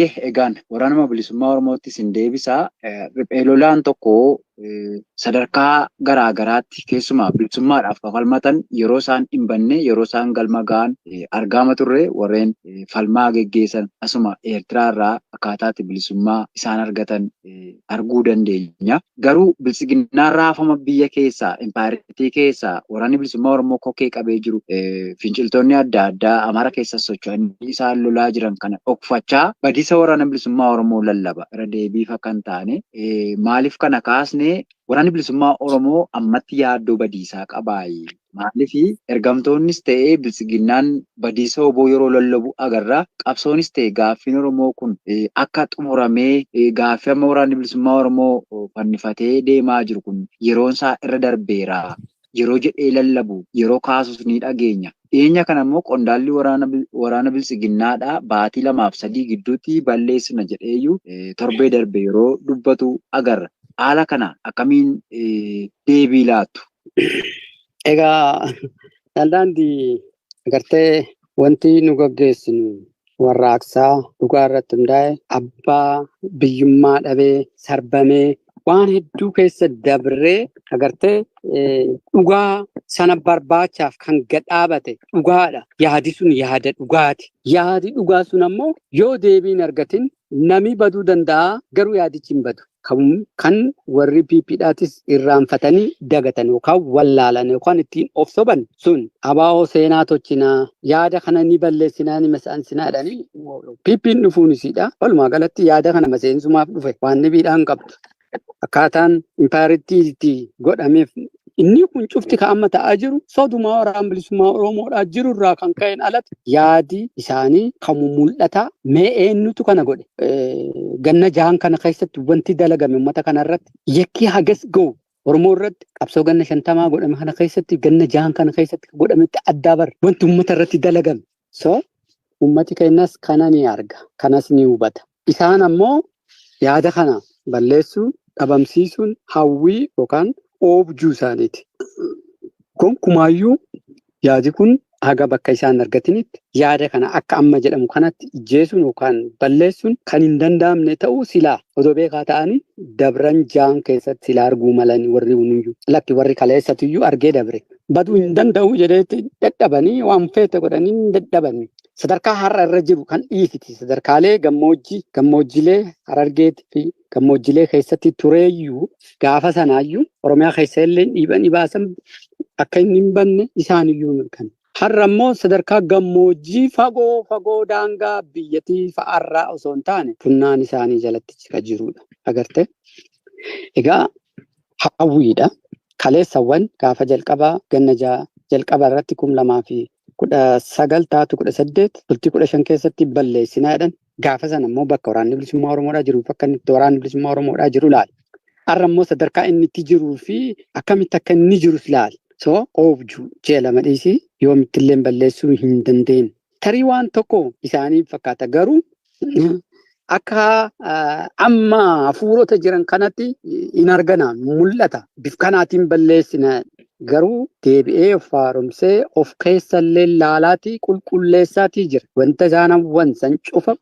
Egaan waraana bilisummaa Oromootti sin deebisaa. Riphee lolaan tokko sadarkaa garaa garaatti keessumaa bilisummaadhaaf falmatan yeroo isaan hin banne yeroo isaan galma ga'an argama turre warreen falmaa geggeessan asuma Eertiraa irraa akkaataatti bilisummaa isaan argatan arguu dandeenya. Garuu bilisiginnaa raafama biyya keessaa impaayiritii keessaa waraanni bilisummaa Oromoo kokkee qabee jiru finciltoonni adda addaa Amaara keessa socho'anii isaan lolaa jiran kana dhokfachaa badiisa waraana bilisummaa Oromoo lallaba irra deebiifa kan taane maaliif kana kaasne waraanni bilisummaa Oromoo ammatti yaaddoo badiisaa qabaayi. Maaliif ergamtoonnis ta'ee bilisiginnaan badiisa oboo yeroo lallabu agarra. Qabsoonis ta'ee gaaffiin Oromoo kun akka xumuramee gaaffii amma waraanni bilisummaa Oromoo fannifatee deemaa jiru kun yeroon isaa irra darbeera. Yeroo jedhee lallabu yeroo kaasus ni dhageenya. Dhiyeenya kana immoo qondaalli waraana bilisiginnaadhaa baatii 2-3 gidduutti balleessina jedheeyyuu torbee darbe yeroo dubbatu agarra. Haala kana akkamiin deebii laattu? Egaa daldaandii agartee wanti nu gaggeessinu warraaqsaa dhugaa irratti hundaa'e abbaa biyyummaa dhabee sarbamee waan hedduu keessa dabree agartee dhugaa sana barbaachaaf kan gadhaabate dhugaadha. Yaadi sun yaada dhugaati. Yaadi dhugaa sun ammoo yoo deebiin argatin nami baduu danda'a garuu yaadichi hin badu. Kan warri PP'dhaatis irraanfatanii dagatan yookaan wallaalan yookaan ittiin of soban sun abaa'oo seenaa tolchinaa yaada kana ni balleessinaa ni masaansinaadhanii PP'n dhufuunisidha. Walumaa galatti yaada kana maseensumaaf dhufe waan dhibiidhaan qabdu. Akkaataan impaayiriitti godhameef inni kun cufti kan amma ta'aa jiru sodumaa waraana bilisummaa Oromoodhaa jiru irraa kan ka'een alatti yaadi isaanii kan mul'ata mee eenyutu kana godhe ganna jahan kana keessatti wanti dalagame uummata kanarratti yakki hagas ga'u Oromoo irratti qabsoo ganna 50 godhame kana keessatti ganna jahan kana keessatti godhametti addaa bar wanti uummata irratti dalagame uummati keenyas kana ni arga kanas ni hubata isaan ammoo yaada kana balleessuu dhabamsiisuun hawwii yookaan oobjuu isaaniiti. Gonkumaayyuu yaadi kun haga bakka isaan argatinitti yaada kana akka amma jedhamu kanatti ijjeesuun yookaan balleessuun kan hin danda'amne ta'uu silaa otoo beekaa ta'anii dabran jaan keessatti silaa arguu malanii warri hunuyyuu lakki warri kaleessatuyyuu argee dabre. Baduu hin danda'u jedheetti dadhabanii waan feete godhanii hin dadhabanii. Sadarkaa har'a irra jiru kan dhiifiti. Sadarkaalee gammoojjilee Harargeetii fi gammoojjilee keessatti tureeyyuu gaafa sanaayyuu Oromiyaa keessa illee dhiibanii baasan akka inni hin banne isaaniyyuu mirkan. Har'a immoo sadarkaa gammoojjii fagoo daangaa biyyattii fa'aarraa osoo hin taane funnaan isaanii jalatti kan jirudha. Agartee? Egaa hawwiidha. Kaleessawwan gaafa jalqabaa ganna jalqaba irratti 2019 taatu 18 bultii 15 keessatti balleessinaadhaan gaafa sana immoo bakka waraanni bilisummaa Oromoodhaa jiru bakka inni waraanni bilisummaa Oromoodhaa jiru laal. Har'a immoo sadarkaa inni itti jiruu fi akkamitti akka inni jirus laal. Oobjuu jeelama dhiisii yoomittillee balleessuu hin dandeenye. Tarii waan tokko isaaniif fakkaata garuu akka amma hafuurota jiran kanatti hin argana mul'ata. Bif kanaatiin balleessina garuu deebi'ee of haaromsee of keessallee laalaatii qulqulleessaatii jira. Wanta isaanawwan san cufa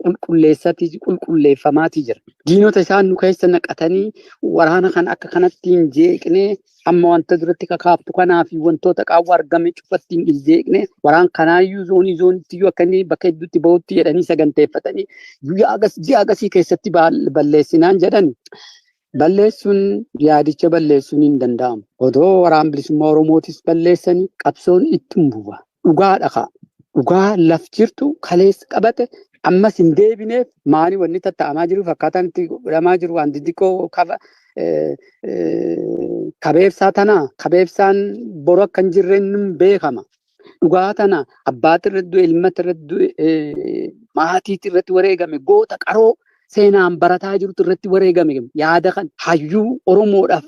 qulqulleeffamaatii jira. Diinota isaan nu keessa naqatanii waraana kan akka kanatti hin jeeqnee amma wanta duratti kakaaftu kanaa fi wantoota qaawwa argame cufatti hin jeeqnee waraan kanaayyuu zooniittiyuu akka inni bakka hedduutti bahutti jedhanii saganteeffatanii ji'a agasii keessatti balleessinaan jedhan. Balleessuun yaadicha balleessuun hin danda'amu. Odoo waraana bilisummaa Oromootis balleessanii qabsoon ittiin bu'a. Dhugaadha kaa. Dhugaa laf jirtu kaleessa qabate ammas hin deebineef maali wanni tatta'amaa jiru fakkaataan itti godhamaa jiru waan xixiqqoo kabeebsaa tanaa kabeebsaan boru akka hin jirreen beekama. Dhugaa tana abbaati irratti du'e ilmatti irratti du'e maatiitti irratti wareegame goota qaroo seenaan barataa jirutu irratti wareegame yaada kan hayyuu Oromoodhaaf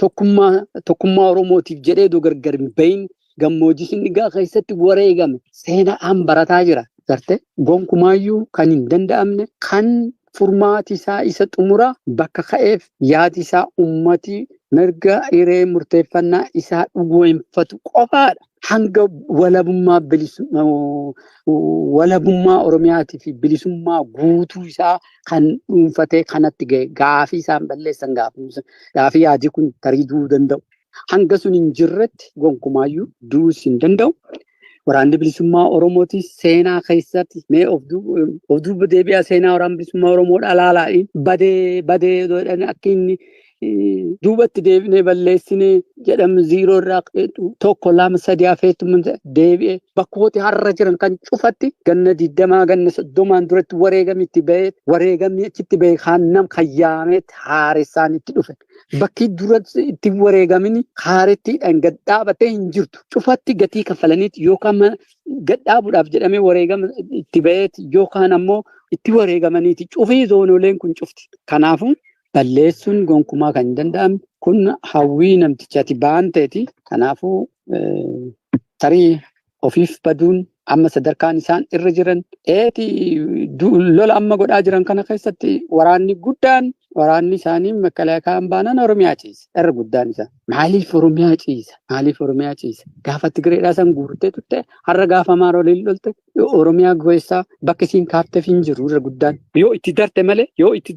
tokkummaa Oromootiif jedhee gargar hin bahin gammoojjii Shinnigaa keessatti wareegame seenaan barataa jira. Garte gonkumaayyuu kan hin danda'amne kan furmaati isaa isa xumura bakka ka'eef yaadi isaa ummati mirga hiree murteeffannaa isaa dhugoomfatu qofaadha. hanga walabummaa Oromiyaatii fi bilisummaa guutuu isaa kan dhuunfatee kanatti ga'e gaafii isaan balleessan gaafii yaadii kun tarii du'uu danda'u. Hanga sun hin jirretti gonkumaayyuu du'uus hin danda'u. Waraanni bilisummaa Oromooti seenaa keessatti mee of duuba deebi'aa seenaa waraana bilisummaa Oromoodha laalaadhiin badee akka inni duubatti deebinee balleessinee jedhamu 0 irraa 1 2 3 hafeetu deebi'ee bakkooti har'a jiran kan cufatti ganna 20 ganna 30 duratti wareegamni achitti bahee kan yaamee haaressaan itti dhufe. Bakki duratti itti wareegamni haarettiidhaan gad dhaabatee hin jirtu. Cufatti gatii kaffalaniiti yookaan gadhaabuudhaaf jedhamee wareegama itti baheeti yookaan ammoo itti wareegamaniiti. Cufii zoonoleen kun cufti. Kanaafuu balleessuun gonkumaa kan hin danda'amne kun hawwii namtichaati ba'an ta'eeti. Kanaafuu tarii ofiif baduun amma sadarkaan isaan irra jiran lola amma godhaa jiran kana keessatti waraanni guddaan waraanni isaanii makalaakaan baanaan Oromiyaa ciisa. Irra guddaan isaa maaliif Oromiyaa ciisa? Gaafa Tigireedhaa san guurtee turte har'a gaafa Amaaroliin lolte Oromiyaa goessaa bakka isiin kaafteef hin jiru irra guddaan. Yoo itti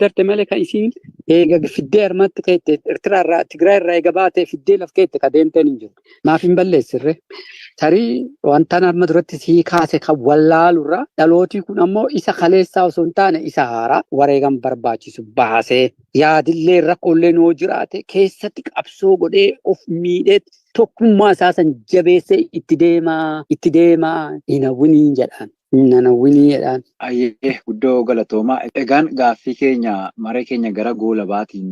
darte malee kan isiin eega fiddee harmatti keettee Eertiraarraa Tigraayirraa eega baatee fiddee laf keette ka deemteen hin jiru. Maaf hin balleessirre? Tarii wanta amma duratti sii kaase kan wallaalurraa dhalootii kun ammoo isa kaleessaa osoo hin taane isa haaraa wareegama barbaachisu baasee yaadillee rakkoolee noo jiraate keessatti qabsoo godhee of miidhee tokkummaa isaa san jabeessee itti deemaa hin hawwinii jedhaan. Ayyee guddoo galatoomaa. Egaan gaaffii keenya maree keenya gara goolabaatiin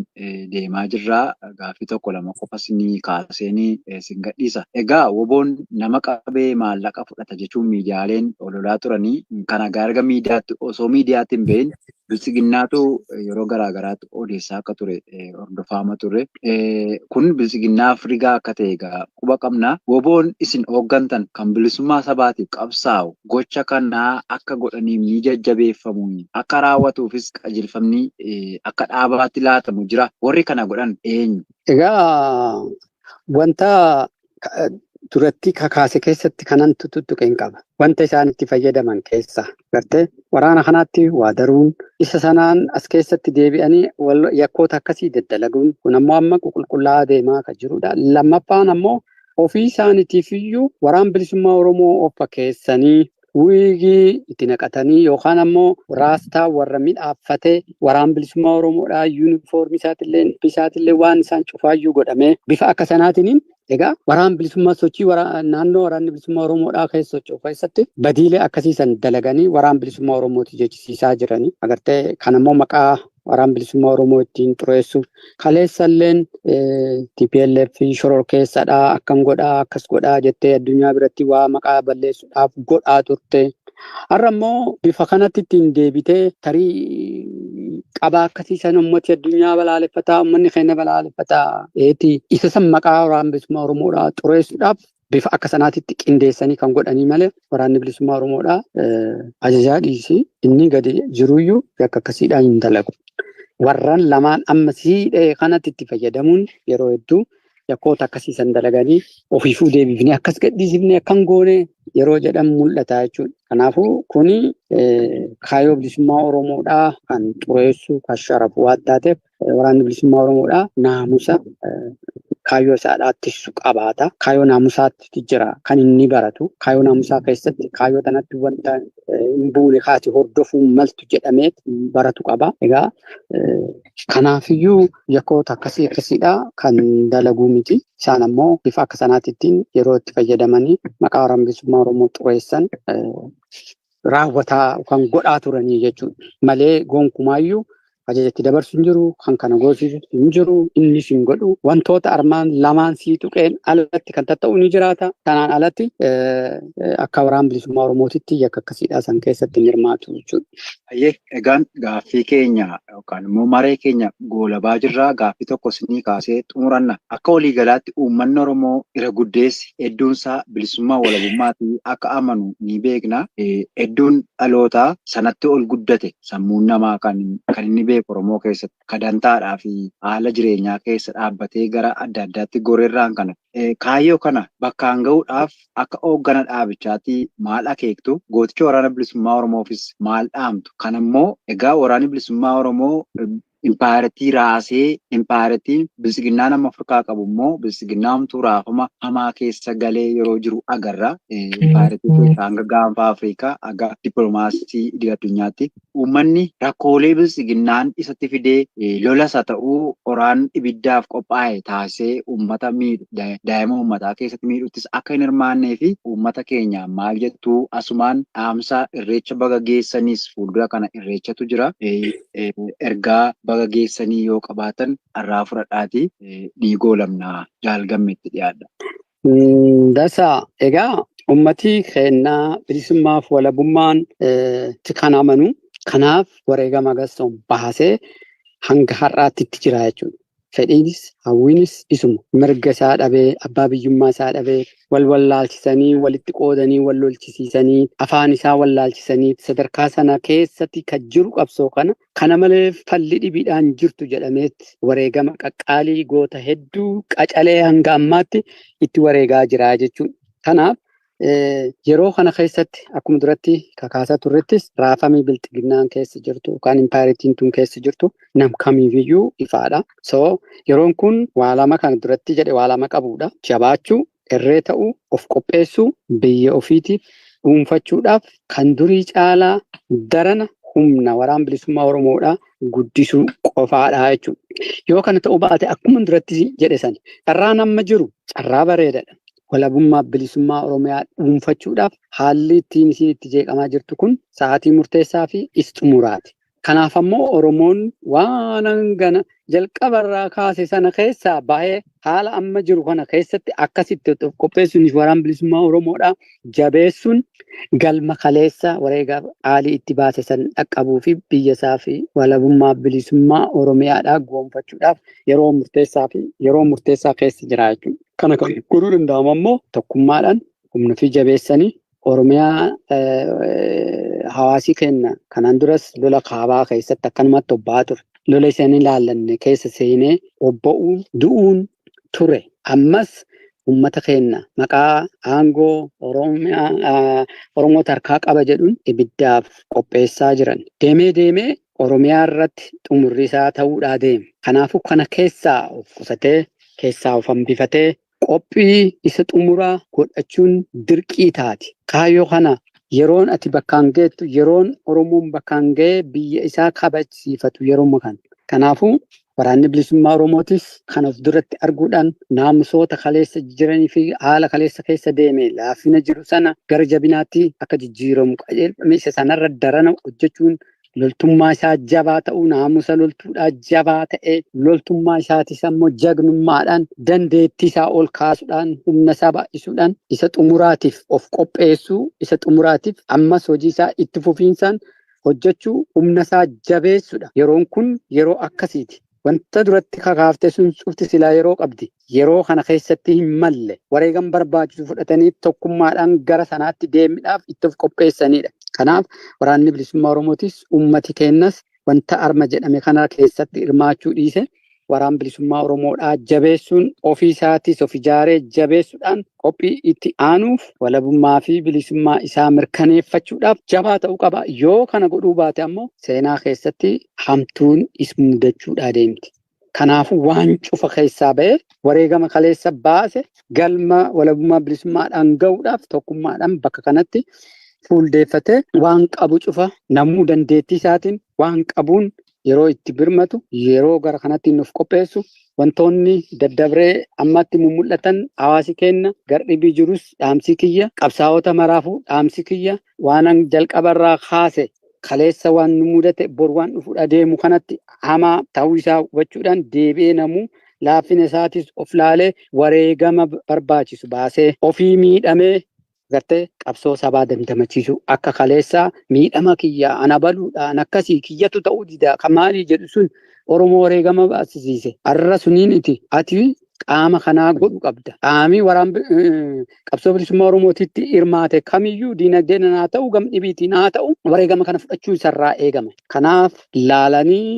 deemaa jirraa. Gaaffii tokko lama qofas ni kaaseenii sin gadhiisa. Egaa woboon nama qabee maallaqa fudhata jechuun miidiyaaleen ololaa turanii kana garga miidiyaatti osoo miidiyaatti hin bahin bilisiginnaatu yeroo garaagaraatti odeessaa akka ture hordofaama ture. Kun bilisiginnaaf rigaa akka ta'e egaa quba qabna. Woboon isin hooggantan kan bilisummaa sabaatiif qabsaa'u gocha kanaa akka godhaniif ni jajjabeeffamu akka raawwatuufis qajeelfamni akka dhaabaatti laatamu jira. Warri kana godhan eenyu? Egaa wanta duratti kakaase keessatti kanan tuttuqeen qaba. Wanta isaan itti fayyadaman keessa gartee waraana kanaatti waa daruun isa sanaan as keessatti deebi'anii yakkoota akkasii daddalaguun kun ammoo amma qulqullaa'aa deemaa kan jirudha. Lammaffaan ammoo ofii isaaniitiif iyyuu waraan bilisummaa Oromoo of fakkeessanii wiigii itti naqatanii yookaan ammoo raastaa warra midhaaffatee waraan bilisummaa Oromoodhaa yuunifoormii isaatillee waan isaan cufaayyuu godhamee bifa akka sanaatiin egaa waraan bilisummaa sochii naannoo waraanni bilisummaa Oromoodhaa keessa socho'u keessatti badiilee akkasiisan dalaganii waraan bilisummaa Oromooti jechisiisaa jiranii agartee kan ammoo maqaa waraan bilisummaa Oromoo ittiin xureessuuf kaleessalleen TPLF shoror keessadhaa akkam godhaa akkas godhaa jettee addunyaa biratti waa maqaa balleessuudhaaf godhaa turte. Har'a immoo bifa kanatti ittiin deebitee tarii qabaa akkasiisan ummati addunyaa balaaleffataa ummanni keenya balaaleffataa isa san maqaa waraan bilisummaa Oromoodhaa xureessuudhaaf bifa akka sanaatitti qindeessanii kan godhanii malee waraanni bilisummaa Oromoodhaa ajajaa dhiisii inni gadi jiruyyuu yakka akkasiidhaan hin dalagu. Warraan lamaan amma siidhee kanatti itti fayyadamuun yeroo hedduu yakkoota akkasiisan dalaganii ofiifuu deebifnee akkas gadhiisifnee akkan goone yeroo jedhamu mul'ata jechuudha. Kanaafuu kuni kaayyoo bilisummaa Oromoodhaa kan xureessu kan sharafu waan taateef waraanni bilisummaa Oromoodhaa naamusa kaayyoo isaadhaatti qabaata. Kaayyoo naamusaatti jira kan inni baratu. Kaayyoo naamusaa keessatti kaayyoo kanatti wanta hin buune kaati hordofuun maltu jedhamee baratu qaba. Egaa kanaafiyyuu yakkoota akkasiidhaa kan dalaguu miti. Isaan ammoo bifa akka sanaattiin yeroo itti fayyadamanii maqaa waraana bilisummaa Oromoo xureessan raawwataa kan godhaa turanii jechuudha. Malee gonkumaayyuu ajajatti dabarsu hin jiru, kan kana goosisu hin jiru, inni hin godhu. Wantoota armaan lamaan sii tuqeen alatti kan tatta'u ni jiraata. Kanaan alatti akka waraana bilisummaa Oromootitti yakka akkasiidhaa san keessatti hirmaatu jechuudha. Egaan gaaffii keenya yookaan immoo maree keenya goolabaa jirraa gaaffii tokko sinii kaasee xumuranna. Akka waliigalaatti uummanni Oromoo irra guddeessi hedduunsaa bilisummaa walabummaatii akka amanu ni beekna. Hedduun dhalootaa sanatti ol guddate sammuun namaa kan inni beeku. beeku Oromoo keessatti kadantaadhaa fi haala jireenyaa keessa dhaabbatee gara adda addaatti goreerraan kana kaayyoo kana bakkaan ga'uudhaaf akka hooggana dhaabichaatti maal akeektu? Gooticha waraana bilisummaa Oromoofis maal dhaamtu? Kanammoo egaa waraanni bilisummaa Oromoo impaayiratii raasee impaayiratiin bilisiginnaa nama Afrikaa qabu immoo bilisiginnaa hamtuu raafama hamaa keessa galee yeroo jiru agarra. Impaayiratii keessaa hanga gaanfa Afrikaa hanga dippiloomaasii idil addunyaatti uummanni rakkoolee bilisiginnaan isatti fidee lolas haa ta'uu qoraan ibiddaaf qophaa'e taasisee uummata miidhu daa'ima uummataa keessatti miidhuttis akka hin hirmaannee fi uummata keenya maal jettuu asumaan dhaamsa irreecha baga geessaniis fuuldura kana irreechatu jira. Ergaa baga geessanii yoo qabaatan irraa fudhadhaatii dhiigoo lamnaa jaalgammeetti dhiyaadha. Dasaa egaa uummatii keenyaa bilisummaaf walabummaan kan amanu kanaaf wareegama gaston baasee hanga har'aatti itti jira jechuudha. Fedhiinis hawwiinis isuma mirga isaa dhabee abbaa biyyummaa isaa dhabee wal wallaalchisanii walitti qoodanii wal lolchisiisanii afaan isaa wallaalchisanii sadarkaa sana keessatti kan jiru qabsoo kana malee falli dhibiidhaan jirtu jedhameetti wareegama qaqqaalii goota hedduu qacalee hanga ammaatti itti wareegaa jira jechuudha. Kanaaf yeroo kana keessatti akkuma duratti kakaasaa turrettis raafamii bilxiginnaan keessa jirtu yookaan impaayiratiin tun keessa jirtu nam kamiifiyyuu ifaadha. Yeroon kun waa lama kan duratti jedhe waa lama qabudha. Jabaachuu, irree ta'uu, of qopheessuu, biyya ofiitiif dhuunfachuudhaaf kan durii caalaa darana humna waraana bilisummaa Oromoodhaa guddisuu qofaadha jechuudha. Yoo kana ta'uu baate akkuma duratti jedhe sana carraan amma jiru carraa bareedaadha. Walabummaa bilisummaa Oromiyaa dhuunfachuudhaaf haalli ittiin isiin itti jeeqamaa jirtu kun sa'aatii murteessaa fi xumuraati. Kanaaf ammoo Oromoon waan hangana jalqabarraa kaase sana keessaa baay'ee haala amma jiru kana keessatti akkasitti qopheessuun waraana bilisummaa Oromoodhaa jabeessuun galma kaleessa wareega qaalii itti baase san dhaqqabuu fi biyya isaa fi walabummaa bilisummaa Oromiyaadhaa goonfachuudhaaf yeroo murteessaa keessa jira jechuudha. Kana kan godhuu danda'amu ammoo tokkummaadhaan humna fi jabeessanii Oromiyaa hawaasii keenya kanaan duras lola kaabaa keessatti akkanumatti obba'aa ture. Lola isaan ilaallanne keessa seenee obba'uun du'uun ture. Ammas uummata keenya maqaa aangoo Oromoota harkaa qaba jedhuun ibiddaaf qopheessaa jiran. Deemee Oromiyaa irratti xumurri isaa ta'uudhaa deema. Kanaafuu kana keessaa of qusatee keessaa of hambifatee qophii isa xumuraa godhachuun dirqii taati. Kaayyoo kana yeroon ati bakkaan geettu yeroon Oromoon bakkaan ga'ee biyya isaa kabachiifatu yeroo kana. Kanaafuu waraanni bilisummaa Oromootis kan of duratti arguudhaan naamusoota kaleessa jiranii fi haala kaleessa keessa deeme laafina jiru sana gara jabinaatti akka jijjiiramu qajeelfame isa sanarra darana hojjechuun loltummaa isaa jabaa ta'uu naamusa loltuudhaa jabaa ta'ee loltummaa isaatis ammoo jagnummaadhaan dandeettii isaa ol kaasuudhaan humna isaa baay'isuudhaan isa xumuraatiif of qopheessuu isa xumuraatiif ammas hojii isaa itti fufiinsaan hojjechuu humna isaa jabeessuudha. Yeroon kun yeroo akkasiiti. Wanta duratti kakaaftee sun cufti silaa yeroo qabdi. Yeroo kana keessatti hin malle wareegama barbaachisu fudhatanii tokkummaadhaan gara sanaatti deemuudhaaf itti of qopheessanidha. Kanaaf waraanni bilisummaa Oromootis uummati keenyas wanta arma jedhame kana keessatti hirmaachuu dhiise waraana bilisummaa Oromoodhaa jabeessuun ofii isaatis of ijaaree jabeessuudhaan qophii itti aanuuf walabummaa fi bilisummaa isaa mirkaneeffachuudhaaf jabaa ta'uu qaba. Yoo kana godhuu baate ammoo seenaa keessatti hamtuun is mudachuudhaa deemti. Kanaafuu waan cufa keessaa ba'ee wareegama kaleessa baase galma walabummaa bilisummaadhaan ga'uudhaaf tokkummaadhaan bakka kanatti fuuldeeffatee waan qabu cufa namuu dandeettii isaatiin waan qabuun yeroo itti birmatu yeroo gara kanatti nuuf qopheessu wantoonni daddabree ammatti mul'atan hawaasi keenya gardhibii jirus dhaamsi kiyya qabsaa'ota maraafuu dhaamsi kiyya waanan jalqabarraa kaase kaleessa waan nu mudate bor waan dhufuudha deemu kanatti hamaa ta'uu isaa hubachuudhaan deebi'ee namuu laafina isaatis of laalee wareegama barbaachisu baasee ofii miidhamee gartee qabsoo sabaa dandamachiisu akka kaleessaa miidhama kiyya ana baluudhaan akkasii kiyyatu ta'uu dida kan maalii jedhu sun Oromoo wareegama baasisiise arra suniin ati qaama kanaa godhu qabda. Qaamii qabsoo bilisummaa Oromootitti hirmaate kamiyyuu diinagdeen haa ta'u gamdhibiitiin haa ta'u wareegama kana fudhachuu isarraa eegama. Kanaaf laalanii